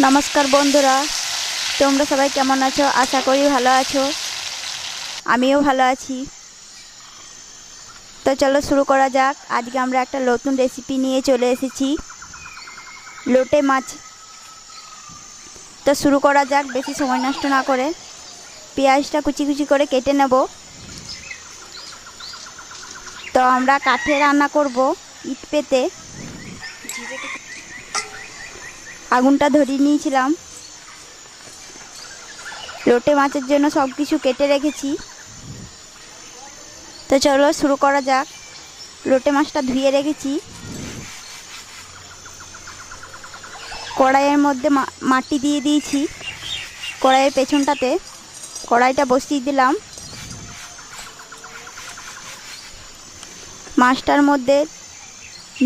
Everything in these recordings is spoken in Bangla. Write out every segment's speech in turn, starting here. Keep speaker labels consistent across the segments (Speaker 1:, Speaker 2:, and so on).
Speaker 1: নমস্কার বন্ধুরা, তোমরা সবাই কেমন আছো? আশা করি ভালো আছো। আমিও ভালো আছি। তো চলো শুরু করা যাক। আজকে আমরা একটা নতুন রেসিপি নিয়ে চলে এসেছি, লোটে মাছ। তো শুরু করা যাক বেশি সময় নষ্ট না করে। পেঁয়াজটা কুচি কুচি করে কেটে নেব। তো আমরা কাঠে রান্না করব, ইট পেতে। আগুনটা ধরিয়ে নিয়েছিলাম। লোটে মাছের জন্য সব কিছু কেটে রেখেছি। তো চলো শুরু করা যাক। লোটে মাছটা ধুয়ে রেখেছি। কড়াইয়ের মধ্যে মাটি দিয়ে দিয়েছি। কড়াইয়ের পেছনটাতে কড়াইটা বসিয়ে দিলাম। মাছটার মধ্যে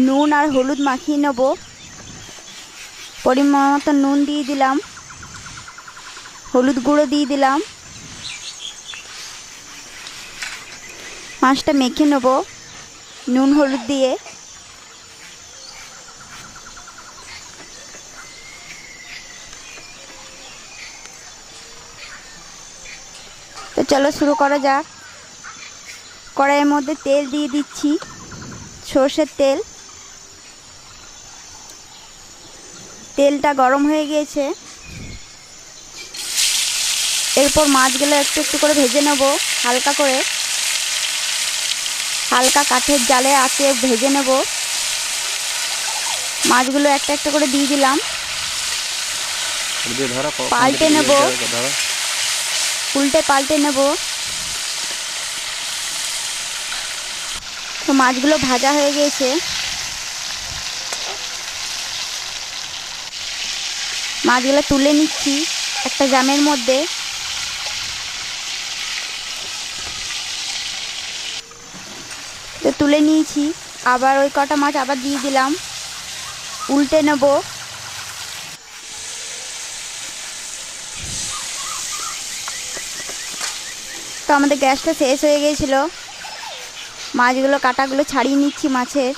Speaker 1: নুন আর হলুদ মাখিয়ে নেব। পরিমাণ মতো নুন দিয়ে দিলাম, হলুদ গুঁড়ো দিয়ে দিলাম। মাছটা মেখে নেব নুন হলুদ দিয়ে। তো চলো শুরু করা যাক। কড়াইয়ের মধ্যে তেল দিয়ে দিচ্ছি, সর্ষের তেল। তেলটা গরম হয়ে গিয়েছে। এরপর মাছগুলো একটু একটু করে ভেজে নেব, হালকা করে। হালকা কাঠের জালে আঁচে ভেজে নেব। মাছগুলো একটা একটা করে দিয়ে দিলাম, পাল্টে নেব, উল্টে পাল্টে নেব। তো মাছগুলো ভাজা হয়ে গিয়েছে। মাছগুলো তুলে নিচ্ছি একটা জামের মধ্যে। তো তুলে নিয়েছি। আবার ওই কটা মাছ আবার দিয়ে দিলাম, উল্টে নেব। তো আমাদের গ্যাসটা শেষ হয়ে গিয়েছিল। মাছগুলো কাটাগুলো ছাড়িয়ে নিচ্ছি। মাছের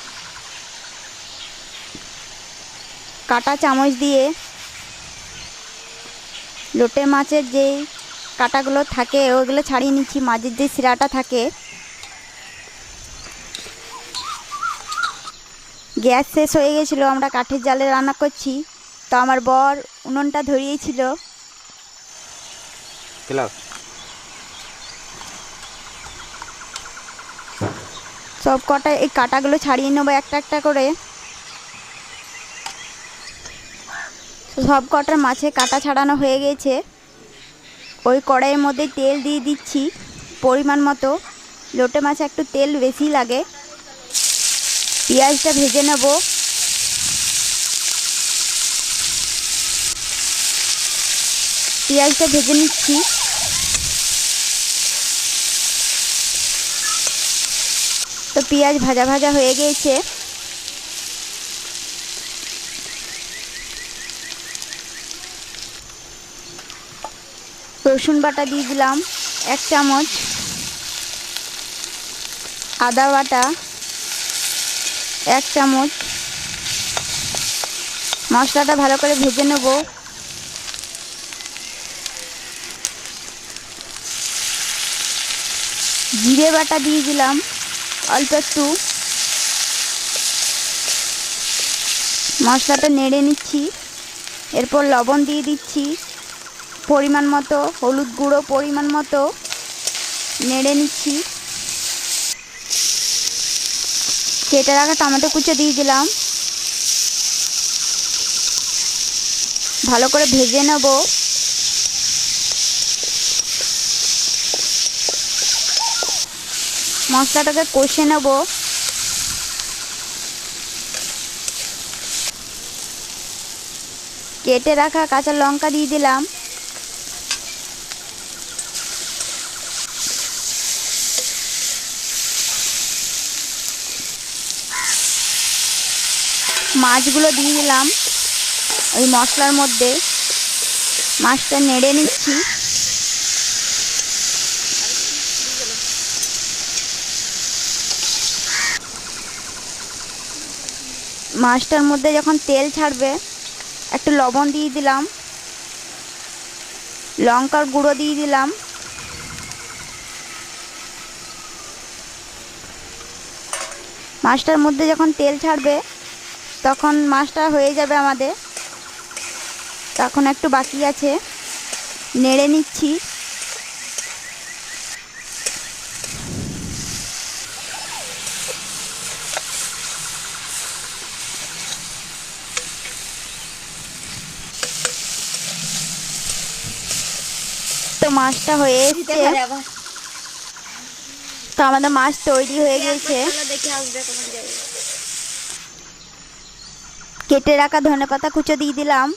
Speaker 1: কাটা চামচ দিয়ে লোটে মাছের যেই কাটাগুলো থাকে ওইগুলো ছাড়িয়ে নিচ্ছি। মাছের যে শিরাটা থাকে। গ্যাস শেষ হয়ে গেছিলো, আমরা কাঠের জালে রান্না করছি। তো আমার বর উনুনটা ধরিয়েছিল। সব কটা এই কাটাগুলো ছাড়িয়ে নেবো একটা একটা করে। সব কটার মাছে কাটা ছাড়ানো হয়ে গেছে। ওই কড়াইয়ের মধ্যে তেল দিয়ে দিচ্ছি পরিমাণ মতো। লোটে মাছে একটু তেল বেশি লাগে। পেঁয়াজটা ভেজে নেব। পেঁয়াজটা ভেজে নিচ্ছি। তো পেঁয়াজ ভাজা ভাজা হয়ে গিয়েছে। রসুন বাটা দিয়ে দিলাম 1 চামচ, আদা বাটা 1 চামচ। মশলাটা ভালো করে ভেজে নেব। জিরে বাটা দিয়ে দিলাম অল্প একটু। মশলাটা নেড়ে নিচ্ছি। এরপর লবণ দিয়ে দিচ্ছি পরিমাণ মতো, হলুদ গুঁড়ো পরিমাণ মতো। নেড়ে নিচ্ছি। কেটে রাখা টমেটো কুচো দিয়ে দিলাম। ভালো করে ভেজে নেব। মশলাটাকে কষে নেব। কেটে রাখা কাঁচা লঙ্কা দিয়ে দিলাম। মাছগুলো দিয়ে দিলাম ওই মশলার মধ্যে। মাছটা নেড়ে নিচ্ছি। মাছটার মধ্যে যখন তেল ছাড়বে একটু লবণ দিয়ে দিলাম, লঙ্কার গুঁড়ো দিয়ে দিলাম, মাছটার মধ্যে যখন তেল ছাড়বে তখন মাছটা হয়ে যাবে আমাদের। তখন একটু বাকি আছে, নেড়ে নিচ্ছি। তো মাছটা হয়ে এসছে, তো আমাদের মাছ তৈরি হয়ে গেছে। কেটে রাখা ধনেপাতা কুচো দিয়ে দিলাম।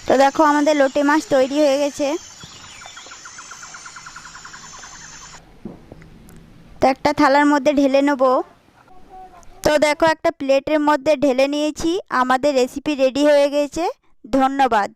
Speaker 1: তো দেখো আমাদের লোটে মাছ তৈরি হয়ে গেছে। তো একটা থালার মধ্যে ঢেলে নেব। তো দেখো একটা প্লেটের মধ্যে ঢেলে নিয়েছি, আমাদের রেসিপি রেডি হয়ে গেছে। ধন্যবাদ।